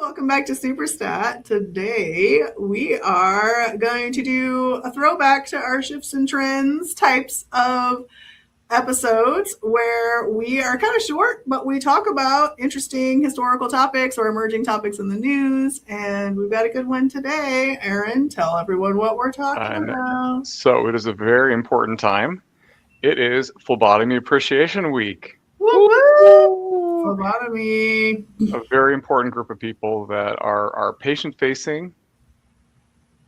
Welcome back to SUPERSTAT. Today we are going to do a throwback to our shifts and trends types of episodes where we are kind of short, but we talk about interesting historical topics or emerging topics in the news. And we've got a good one today. Aaron, tell everyone what we're talking about. So it is a very important time. It is Phlebotomy Appreciation Week. Woo-woo! Phlebotomy. A very important group of people that are patient-facing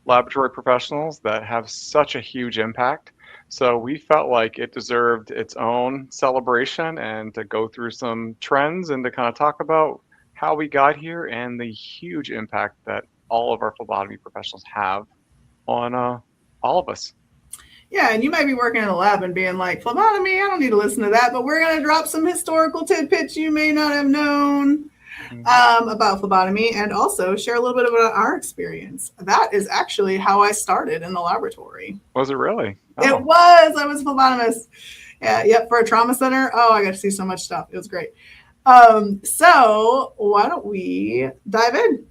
laboratory professionals that have such a huge impact. So we felt like it deserved its own celebration and to go through some trends and to kind of talk about how we got here and the huge impact that all of our phlebotomy professionals have on all of us. Yeah, and you might be working in a lab and being like, phlebotomy, I don't need to listen to that, but we're going to drop some historical tidbits you may not have known about phlebotomy and also share a little bit about our experience. That is actually how I started in the laboratory. Was it really? Oh. It was. I was a phlebotomist. Yeah, yep, for a trauma center. Oh, I got to see so much stuff. It was great. So why don't we dive in?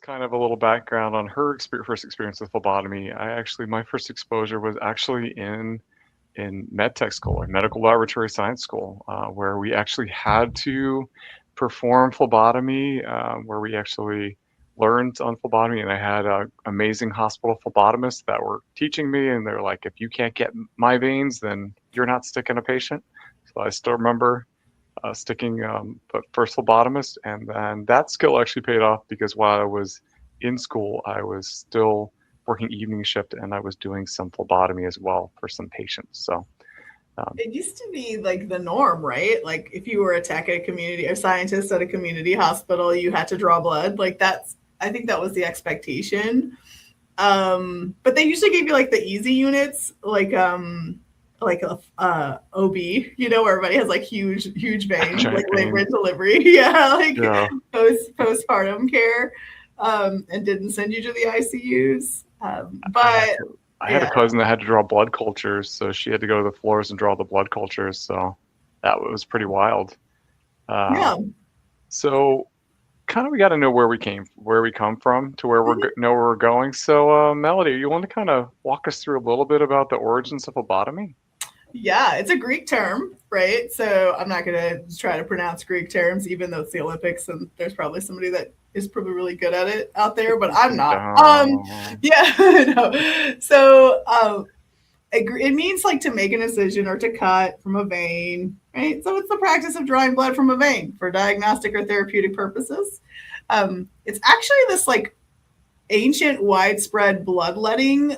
Kind of a little background on her first experience with phlebotomy. My first exposure was actually in med tech school, or medical laboratory science school, where we actually had to perform phlebotomy, where we actually learned on phlebotomy. And I had amazing hospital phlebotomists that were teaching me, and they're like, if you can't get my veins, then you're not sticking a patient. So I still remember sticking first phlebotomist, and then that skill actually paid off because while I was in school, I was still working evening shift and I was doing some phlebotomy as well for some patients. So it used to be like the norm, right? Like if you were a tech at a community or scientist at a community hospital, you had to draw blood. Like I think that was the expectation. But they usually gave you like the easy units, like a OB, where everybody has like huge veins, like labor and delivery. Postpartum care, and didn't send you to the ICUs. But I had a cousin that had to draw blood cultures, so she had to go to the floors and draw the blood cultures. So that was pretty wild. So kind of we got to know where we come from to where know where we're going. So Melody, you want to kind of walk us through a little bit about the origins of phlebotomy? Yeah, it's a Greek term, right? So I'm not going to try to pronounce Greek terms, even though it's the Olympics and there's probably somebody that is probably really good at it out there, but I'm not. No. So it means like to make an incision or to cut from a vein, right? So it's the practice of drawing blood from a vein for diagnostic or therapeutic purposes. It's actually this like ancient widespread bloodletting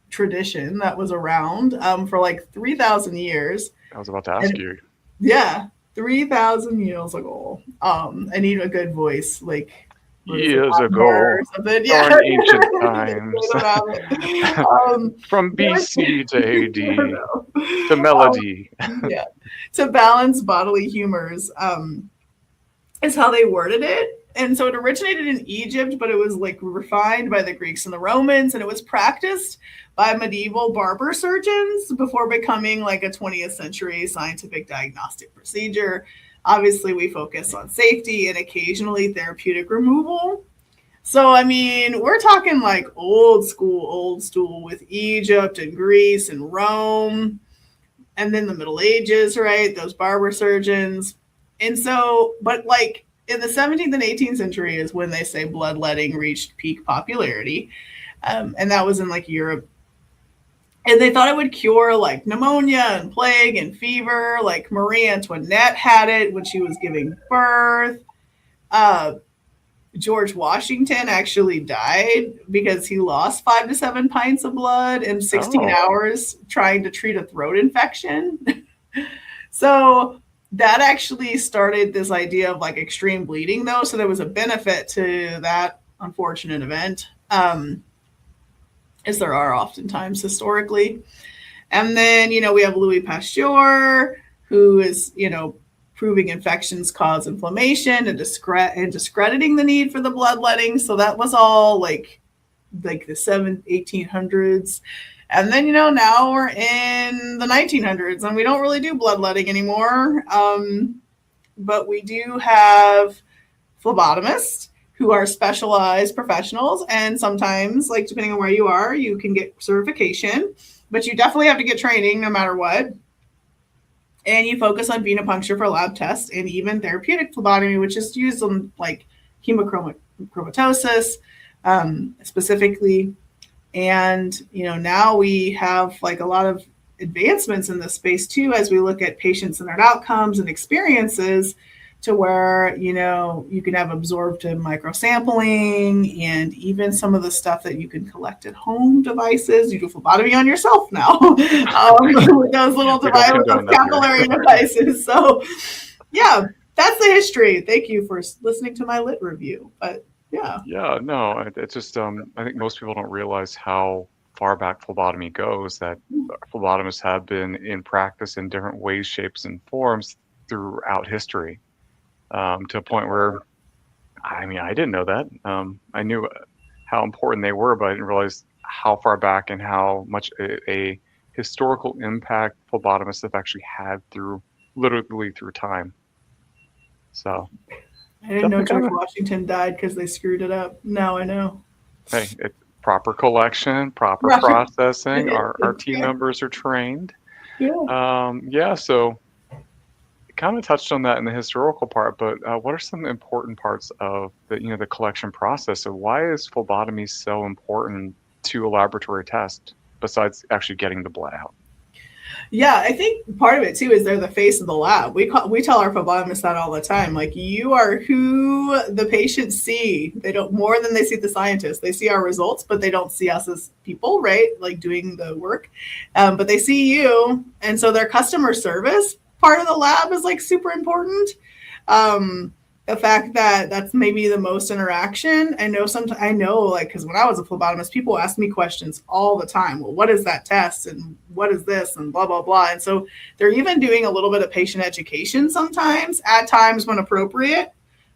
tradition that was around for like 3,000 years. I was about to ask you. Yeah, 3,000 years ago. I need a good voice, like years ago, or something. Yeah. Ancient times. From BC to AD to melody. Yeah, to balance bodily humors is how they worded it. And so it originated in Egypt, but it was like refined by the Greeks and the Romans, and it was practiced by medieval barber surgeons before becoming like a 20th century scientific diagnostic procedure. Obviously, we focus on safety and occasionally therapeutic removal. So, I mean, we're talking like old school with Egypt and Greece and Rome, and then the Middle Ages, right? Those barber surgeons. And so, but like, in the 17th and 18th century is when they say bloodletting reached peak popularity. And that was in like Europe. And they thought it would cure like pneumonia and plague and fever. Like Marie Antoinette had it when she was giving birth. George Washington actually died because he lost 5 to 7 pints of blood in 16 hours trying to treat a throat infection. So that actually started this idea of like extreme bleeding though. So there was a benefit to that unfortunate event, as there are oftentimes historically. And then, we have Louis Pasteur, who is, proving infections cause inflammation and discrediting the need for the bloodletting. So that was all like the 1800s. And then, now we're in the 1900s and we don't really do bloodletting anymore. But we do have phlebotomists who are specialized professionals. And sometimes, like depending on where you are, you can get certification, but you definitely have to get training no matter what. And you focus on venipuncture for lab tests and even therapeutic phlebotomy, which is used on like hemochromatosis specifically. And, now we have like a lot of advancements in this space too, as we look at patient-centered outcomes and experiences to where, you can have absorptive microsampling and even some of the stuff that you can collect at home devices. You do phlebotomy on yourself now with those little devices, those capillary devices. So yeah, that's the history. Thank you for listening to my lit review. But yeah, no, it's just I think most people don't realize how far back phlebotomy goes, that phlebotomists have been in practice in different ways, shapes, and forms throughout history, to a point where, I didn't know that. I knew how important they were, but I didn't realize how far back and how much a historical impact phlebotomists have actually had literally through time. So I didn't know George Washington died because they screwed it up. Now I know. Hey, it's proper collection, proper processing. Our team members are trained. Yeah. So kind of touched on that in the historical part, but what are some important parts of the collection process? So why is phlebotomy so important to a laboratory test besides actually getting the blood out? Yeah, I think part of it too is they're the face of the lab. We tell our phlebotomists that all the time. Like, you are who the patients see. They don't, more than they see the scientists. They see our results, but they don't see us as people, right? Like doing the work. But they see you, and so their customer service part of the lab is like super important. The fact that that's maybe the most interaction. I know like, because when I was a phlebotomist, people ask me questions all the time. Well, what is that test? And what is this? And blah, blah, blah. And so they're even doing a little bit of patient education sometimes, at times when appropriate,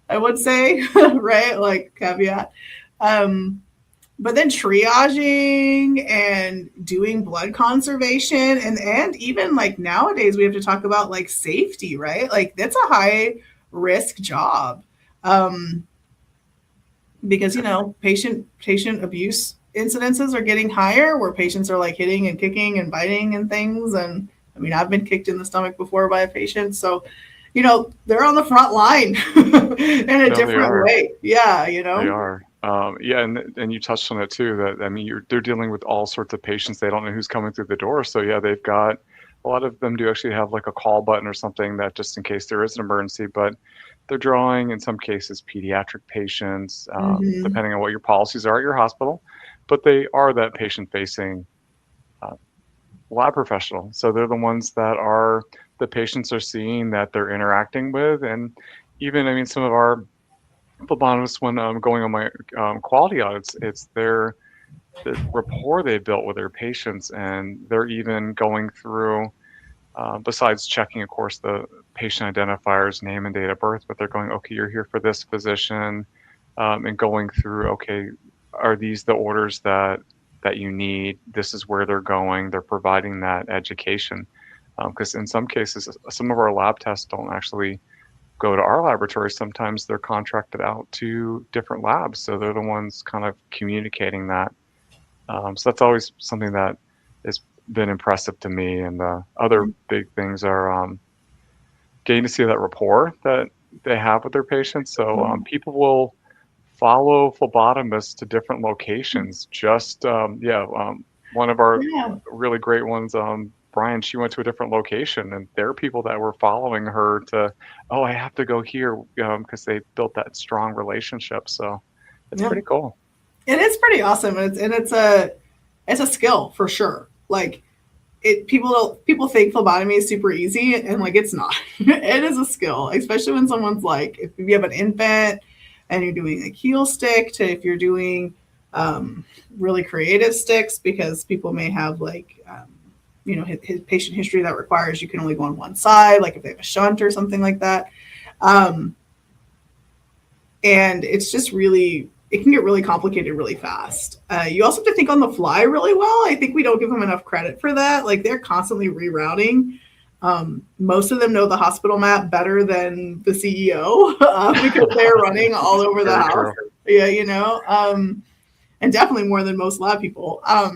I would say, right? Like caveat. But then triaging and doing blood conservation and even like nowadays we have to talk about like safety, right? Like that's a high risk job because patient abuse incidences are getting higher, where patients are like hitting and kicking and biting and things. And I've been kicked in the stomach before by a patient, so they're on the front line in a different way. They are. And you touched on it too, that they're dealing with all sorts of patients. They don't know who's coming through the door, so yeah, they've got a lot of them do actually have like a call button or something, that just in case there is an emergency. But they're drawing, in some cases, pediatric patients, depending on what your policies are at your hospital. But they are that patient-facing lab professional. So they're the ones that the patients are seeing, that they're interacting with. And even, some of our phlebotomists, when going on my quality audits, it's the rapport they built with their patients, and they're even going through, besides checking, of course, the patient identifiers, name and date of birth, but they're going, okay, you're here for this physician, and going through, okay, are these the orders that you need? This is where they're going. They're providing that education, because in some cases, some of our lab tests don't actually go to our laboratory. Sometimes they're contracted out to different labs, so they're the ones kind of communicating that. So that's always something that has been impressive to me. And the other big things are getting to see that rapport that they have with their patients. So people will follow phlebotomists to different locations. Just one of our really great ones, Brian, she went to a different location, and there are people that were following her to, I have to go here, because they built that strong relationship. So it's pretty cool. It is pretty awesome, and it's a skill for sure. Like, people think phlebotomy is super easy, and like it's not. It is a skill, especially when someone's like, if you have an infant and you're doing a heel stick, to if you're doing really creative sticks, because people may have like his patient history that requires you can only go on one side, like if they have a shunt or something like that. And it's just really, it can get really complicated really fast. You also have to think on the fly really well. I think we don't give them enough credit for that. Like they're constantly rerouting. Most of them know the hospital map better than the CEO because they're running all over the house. True. Yeah, you know, and definitely more than most lab people. I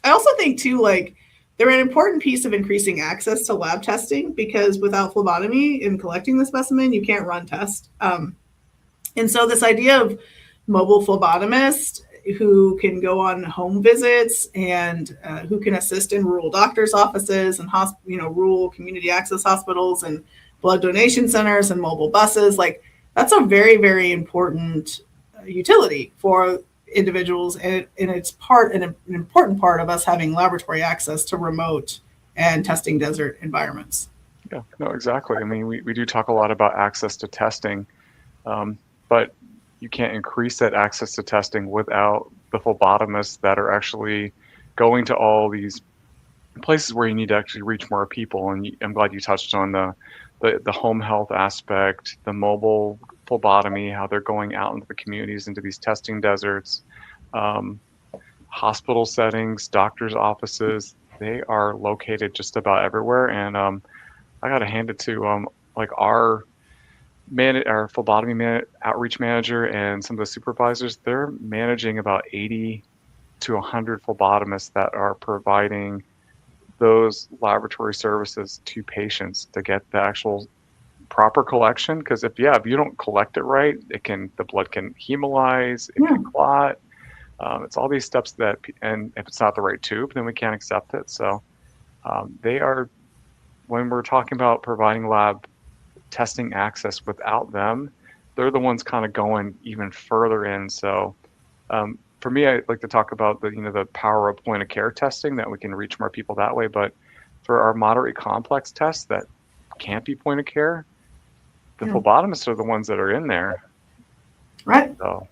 also think too, like they're an important piece of increasing access to lab testing because without phlebotomy and collecting the specimen, you can't run tests. And so this idea of mobile phlebotomists who can go on home visits and who can assist in rural doctors' offices and rural community access hospitals and blood donation centers and mobile buses, like that's a very, very important utility for individuals, and it's an important part of us having laboratory access to remote and testing desert environments. Yeah, no, exactly. I mean, we do talk a lot about access to testing, but you can't increase that access to testing without the phlebotomists that are actually going to all these places where you need to actually reach more people. And I'm glad you touched on the home health aspect, the mobile phlebotomy, how they're going out into the communities, into these testing deserts, hospital settings, doctors' offices. They are located just about everywhere. And I got to hand it to like our phlebotomy outreach manager and some of the supervisors. They're managing about 80 to 100 phlebotomists that are providing those laboratory services to patients to get the actual proper collection. Because if you don't collect it right, the blood can hemolyze, it can clot. It's all these steps and if it's not the right tube, then we can't accept it. So they are, when we're talking about providing lab testing access, without them, they're the ones kind of going even further in. So for me, I like to talk about the power of point of care testing, that we can reach more people that way. But for our moderate complex tests that can't be point of care, the phlebotomists are the ones that are in there. Right. So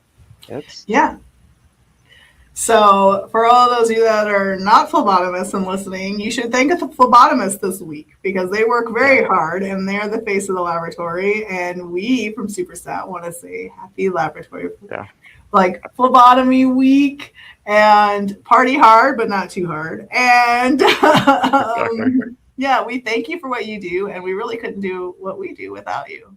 So for all those of you that are not phlebotomists and listening, you should thank the phlebotomists this week because they work very hard and they're the face of the laboratory. And we from SUPERSTAT want to say happy laboratory, like phlebotomy week, and party hard, but not too hard. And we thank you for what you do. And we really couldn't do what we do without you.